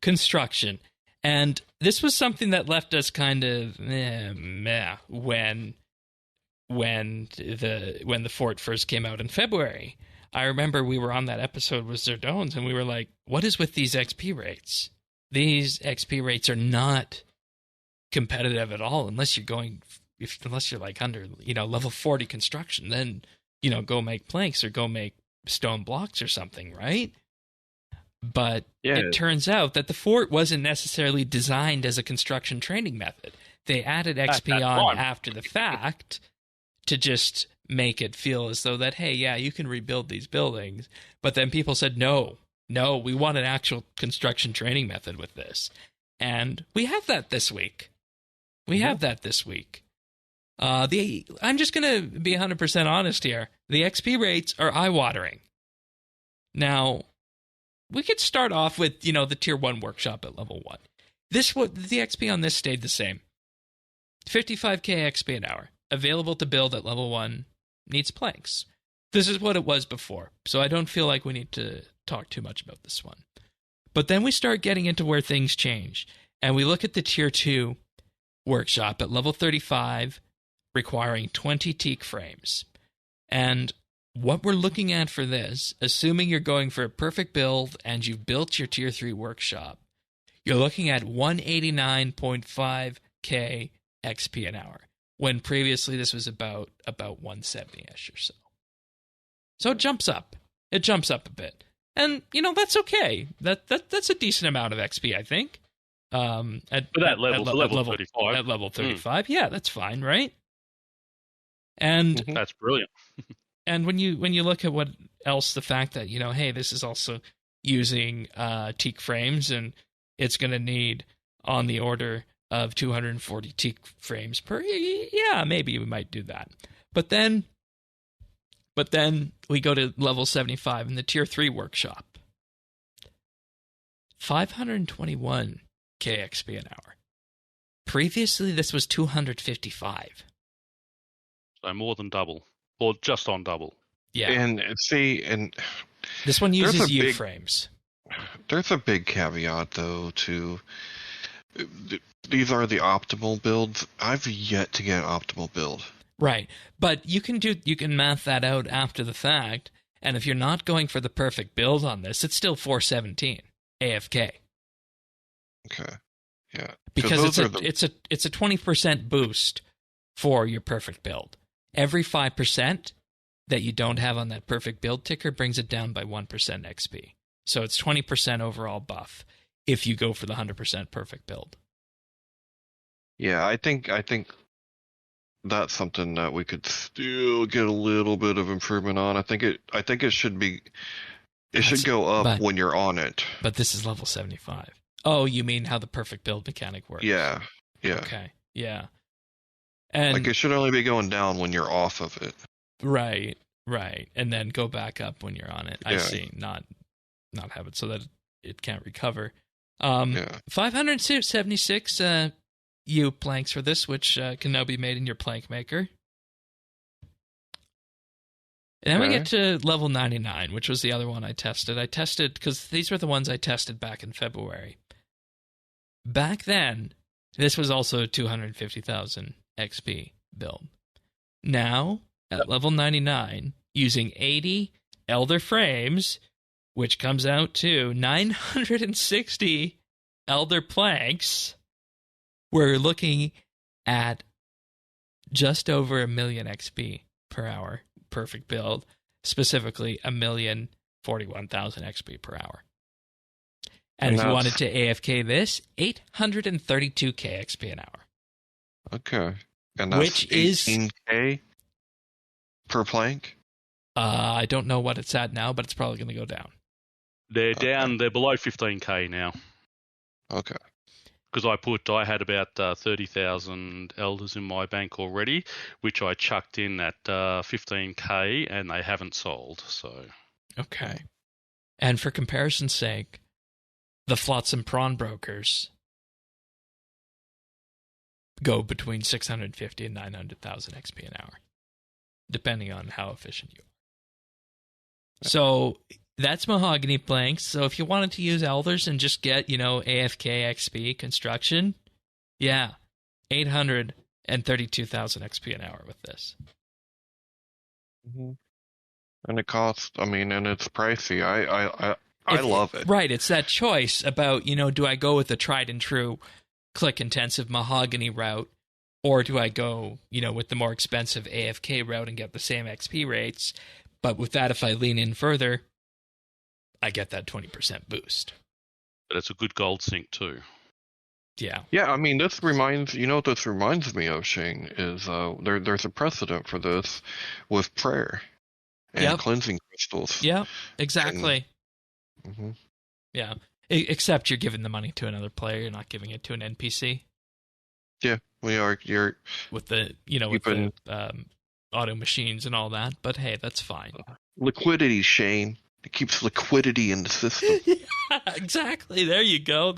construction. And this was something that left us kind of meh when the fort first came out in February. I remember we were on that episode with Zerdones, and we were like, what is with these XP rates? These XP rates are not competitive at all unless you're like under, level 40 construction. Then, go make planks or go make stone blocks or something, right? But it turns out that the fort wasn't necessarily designed as a construction training method. They added XP on after the fact to just make it feel as though that, hey, yeah, you can rebuild these buildings. But then people said, no, we want an actual construction training method with this. And we have that this week. I'm just going to be 100% honest here. The XP rates are eye-watering. Now, we could start off with, the Tier 1 workshop at level 1. The XP on this stayed the same. 55k XP an hour. Available to build at level 1. Needs planks. This is what it was before, so I don't feel like we need to talk too much about this one. But then we start getting into where things change, and we look at the Tier 2 workshop at level 35, requiring 20 teak frames. And what we're looking at for this, assuming you're going for a perfect build and you've built your Tier 3 workshop, you're looking at 189.5k XP an hour, when previously this was about 170-ish or so. So it jumps up. It jumps up a bit. And, that's okay. That's a decent amount of XP, I think. At level 35. At level 35, yeah, that's fine, right? And that's brilliant. And when you look at what else, the fact that, hey, this is also using teak frames, and it's going to need on the order of 240 teak frames per, yeah, maybe we might do that. But then we go to level 75 in the Tier 3 workshop. 521k XP an hour. Previously, this was 255. So more than double. Or just on double. Yeah. And this one uses U-frames. There's a big caveat, though, to... These are the optimal builds. I've yet to get an optimal build. Right. But you can math that out after the fact, and if you're not going for the perfect build on this, it's still 417 AFK. Okay. Yeah. Because it's a 20% boost for your perfect build. Every 5% that you don't have on that perfect build ticker brings it down by 1% XP. So it's 20% overall buff if you go for the 100% perfect build. Yeah, I think that's something that we could still get a little bit of improvement on. I think it should be should go up when you're on it. But this is level 75. Oh, you mean how the perfect build mechanic works? Yeah. Yeah. Okay. Yeah. And it should only be going down when you're off of it. Right. And then go back up when you're on it. I see. Not have it so that it can't recover. 576 U planks for this, which can now be made in your plank maker. And then we get to level 99, which was the other one I tested. I tested, because these were the ones I tested back in February. Back then, this was also a 250,000 XP build. Now, at level 99, using 80 Elder frames, which comes out to 960 Elder planks, we're looking at just over 1 million XP per hour, perfect build, specifically 1,041,000 XP per hour. And if you wanted to AFK this, 832k XP an hour. Okay. And that's which is 18k per plank? I don't know what it's at now, but it's probably going to go down. They're down. They're below 15k now. Okay. Because I had about 30,000 elders in my bank already, which I chucked in at 15k, and they haven't sold. So. Okay. And for comparison's sake, the Flotsam Prawn Brokers go between 650 and 900,000 XP an hour, depending on how efficient you are. So That's mahogany planks. So if you wanted to use elders and just get, AFK XP construction, yeah, 832,000 XP an hour with this. Mm-hmm. And it costs, and it's pricey. I love it. Right, it's that choice about, do I go with the tried and true click-intensive mahogany route, or do I go, with the more expensive AFK route and get the same XP rates? But with that, if I lean in further, I get that 20% boost. But it's a good gold sink too. Yeah. Yeah, this reminds, what this reminds me of, Shane, is there's a precedent for this with prayer and cleansing crystals. Yeah, exactly. Mm-hmm. Yeah. Except you're giving the money to another player, you're not giving it to an NPC. Yeah, you're with the with the auto machines and all that, but hey, that's fine. Liquidity, Shane. It keeps liquidity in the system. Yeah, exactly. There you go.